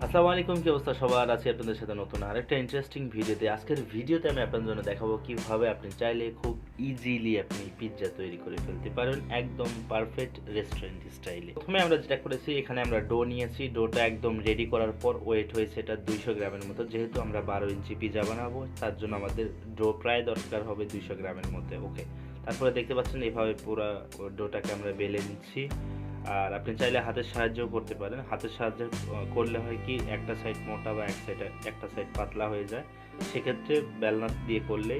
আসসালামু আলাইকুম, কি অবস্থা সবার? আছি আপনাদের সাথে নতুন আরেকটা ইন্টারেস্টিং ভিডিওতে। আজকের ভিডিওতে আমি আপনাদের জন্য দেখাবো কিভাবে আপনি চাইলে খুব ইজিলি আপনি পিৎজা তৈরি করে ফেলতে পারেন একদম পারফেক্ট রেস্টুরেন্ট স্টাইলে। প্রথমে আমরা যেটা করেছি, এখানে আমরা ডো নিয়েছি। ডোটা একদম রেডি করার পর ওয়েট হয়েছে এটা 200 গ্রামের মতো। যেহেতু আমরা 12 ইঞ্চি পিৎজা বানাবো, তার জন্য আমাদের ডো প্রায় দরকার হবে 200 গ্রামের মধ্যে। ওকে, তারপরে দেখতে পাচ্ছেন এভাবে পুরো ডোটাকে আমরা বেলে নিচ্ছি। আর আপনি চাইলে হাতের সাহায্যও করতে পারেন। হাতের সাহায্যে করলে হয় কি, একটা সাইড মোটা বা একটা সাইড পাতলা হয়ে যায়। সেক্ষেত্রে বেলনা দিয়ে করলে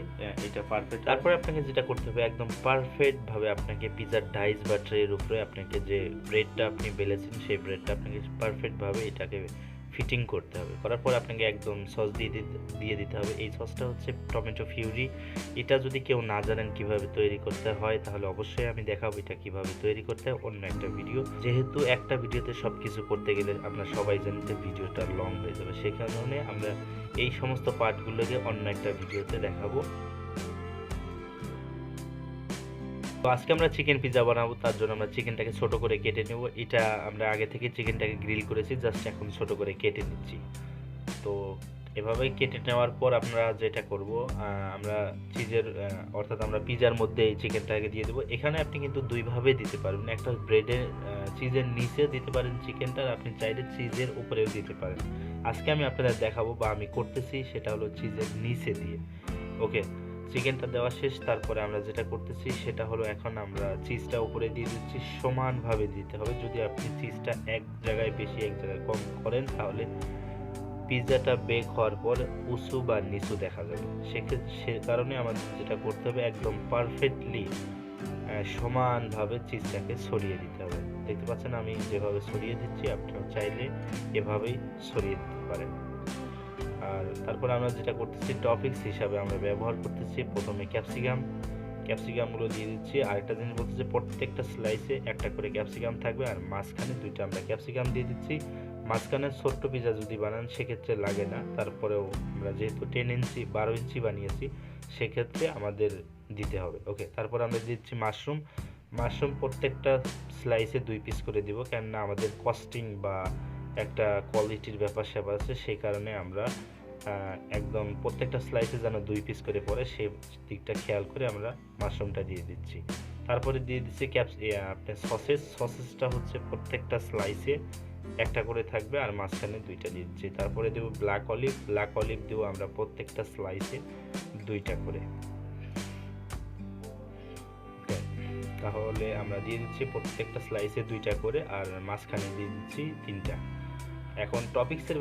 এটা পারফেক্ট। তারপরে আপনাকে যেটা করতে হবে, একদম পারফেক্টভাবে আপনাকে পিৎজার ডাইস বা ট্রের উপরে আপনাকে যে ব্রেডটা আপনি বেলেছেন সেই ব্রেডটা আপনাকে পারফেক্টভাবে এটাকে ফিটিং করতে হবে। করার পর আপনাকে একদম সস দিয়ে দিতে হবে। এই সসটা হচ্ছে টমেটো পিউরি। এটা যদি কেউ না জানেন কিভাবে তৈরি করতে হয়, তাহলে অবশ্যই আমি দেখাবো এটা কিভাবে তৈরি করতে হয় অন্য একটা ভিডিও। যেহেতু একটা ভিডিওতে সব কিছু করতে গেলে আমরা সবাই জানি যে ভিডিওটা লং হয়ে যাবে, সে কারণে আমরা এই সমস্ত পার্টগুলোকে অন্য একটা ভিডিওতে দেখাবো। তো আজকে আমরা চিকেন পিৎজা বানাবো, তার জন্য আমরা চিকেনটাকে ছোট করে কেটে নেব। এটা আমরা আগে থেকে চিকেনটাকে গ্রিল করেছি, জাস্ট এখন ছোট করে কেটে নিচ্ছি। তো এভাবেই কেটে নেওয়ার পর আমরা যেটা করব, আমরা চিজের অর্থাৎ আমরা পিৎজার মধ্যে এই চিকেনটাকে দিয়ে দেবো। এখানে আপনি কিন্তু দুইভাবে দিতে পারবেন। একটা ব্রেডের চিজের নিচে দিতে পারেন চিকেনটা, আপনি চাইলে চিজের উপরেও দিতে পারেন। আজকে আমি আপনাদের দেখাবো বা আমি করতেছি সেটা হলো চিজের নিচে দিয়ে। ওকে, চিকেনটা দেওয়া শেষ। তারপরে আমরা যেটা করতেছি সেটা হলো, এখন আমরা চিজটা উপরে দিয়ে দিচ্ছি। সমানভাবে দিতে হবে। যদি আপনি চিজটা এক জায়গায় বেশি এক জায়গায় কম করেন, তাহলে পিৎজাটা বেক হওয়ার পর উঁচু বা নিচু দেখা যাবে। সে কারণে আমাদের যেটা করতে হবে, একদম পারফেক্টলি সমানভাবে চিজটাকে ছড়িয়ে দিতে হবে। দেখতে পাচ্ছেন আমি যেভাবে ছড়িয়ে দিচ্ছি, আপনারা চাইলে এভাবেই ছড়িয়ে দিতে পারেন। আর তারপর আমরা যেটা করতেছি, টপিংস হিসাবে আমরা ব্যবহার করতেছি প্রথমে ক্যাপসিকামগুলো দিয়ে দিচ্ছি। আরেকটা জিনিস বলতেছি, প্রত্যেকটা স্লাইসে একটা করে ক্যাপসিকাম থাকবে, আর মাঝখানে দুইটা আমরা ক্যাপসিকাম দিয়ে দিচ্ছি। মাঝখানে ছোট্ট পিৎজা যদি বানান সেক্ষেত্রে লাগে না, তারপরেও আমরা যেহেতু 12 ইঞ্চি বানিয়েছি সেক্ষেত্রে আমাদের দিতে হবে। ওকে, তারপর আমরা দিচ্ছি মাশরুম প্রত্যেকটা স্লাইসে 2 পিস করে দিব, কেননা আমাদের কস্টিং বা একটা কোয়ালিটির ব্যাপার স্যাপার আছে, সেই কারণে আমরা একদম প্রত্যেকটা স্লাইসে যেন 2 পিস করে পড়ে সেই দিকটা খেয়াল করে আমরা মাশরুমটা দিয়ে দিচ্ছি। তারপরে দিয়ে দিচ্ছি আপনার সসেসটা হচ্ছে প্রত্যেকটা স্লাইসে একটা করে থাকবে, আর মাঝখানে 2টা দিয়ে দিচ্ছি। তারপরে দেবো ব্ল্যাক অলিভ দেবো আমরা প্রত্যেকটা স্লাইসে 2টা করে। তাহলে আমরা দিয়ে দিচ্ছি প্রত্যেকটা স্লাইসে 2টা করে, আর মাঝখানে দিয়ে দিচ্ছি 3টা। এখন টপিক্সের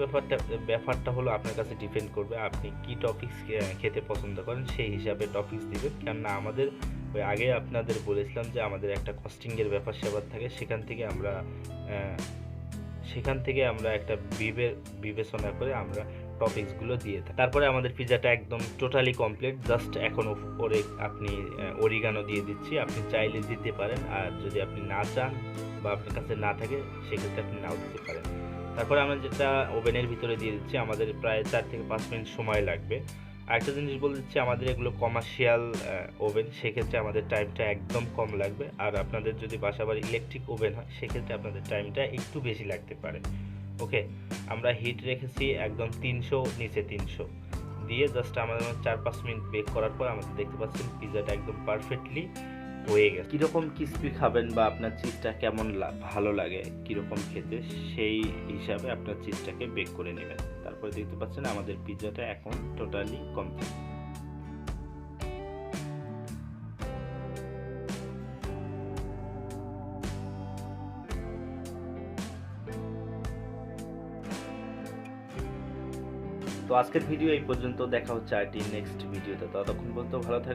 ব্যাপারটা হলো আপনার কাছে ডিপেন্ড করবে, আপনি কি টপিক্স খেতে পছন্দ করেন সেই হিসাবে টপিক্স দিবেন। কেননা আমাদের ওই আগে আপনাদের বলেছিলাম যে আমাদের একটা কস্টিংয়ের ব্যাপার স্যাপার থাকে, সেখান থেকে আমরা একটা বিবেচনা করে আমরা টপিক্সগুলো দিয়ে থাকি। তারপরে আমাদের পিৎজাটা একদম টোটালি কমপ্লিট। জাস্ট এখন উপরে আপনি অরিগানো দিয়ে দিচ্ছি। আপনি চাইলে দিতে পারেন, আর যদি আপনি না চান বা আপনার কাছে না থাকে সেক্ষেত্রে আপনি নাও দিতে পারেন। তারপরে আমরা যেটা ওভেনের ভিতরে দিয়ে দিচ্ছি, আমাদের প্রায় 4 থেকে 5 মিনিট সময় লাগবে। আরেকটা জিনিস বলে দিচ্ছি, আমাদের এগুলো কমার্শিয়াল ওভেন, সেক্ষেত্রে আমাদের টাইমটা একদম কম লাগবে। আর আপনাদের যদি বাসাবাড়ি ইলেকট্রিক ওভেন হয় সেক্ষেত্রে আপনাদের টাইমটা একটু বেশি লাগতে পারে। ওকে, আমরা হিট রেখেছি একদম 300, নিচে 300 দিয়ে জাস্ট আমাদের 4-5 মিনিট বেক করার পর আমাদের দেখতে পাচ্ছেন পিৎজাটা একদম পারফেক্টলি হয়ে গেছে। কীরকম ক্রিস্পি খাবেন বা আপনার চিজটা কেমন ভালো লাগে কীরকম খেতে, সেই হিসাবে আপনার চিজটাকে বেক করে নেবেন। তারপরে দেখতে পাচ্ছেন আমাদের পিৎজাটা এখন টোটালি কমপ্লিট। তো আজকের ভিডিও এই পর্যন্ত। দেখা হচ্ছে আরটি নেক্সট ভিডিওতে। ততক্ষণ পর্যন্ত ভালো থাকবেন।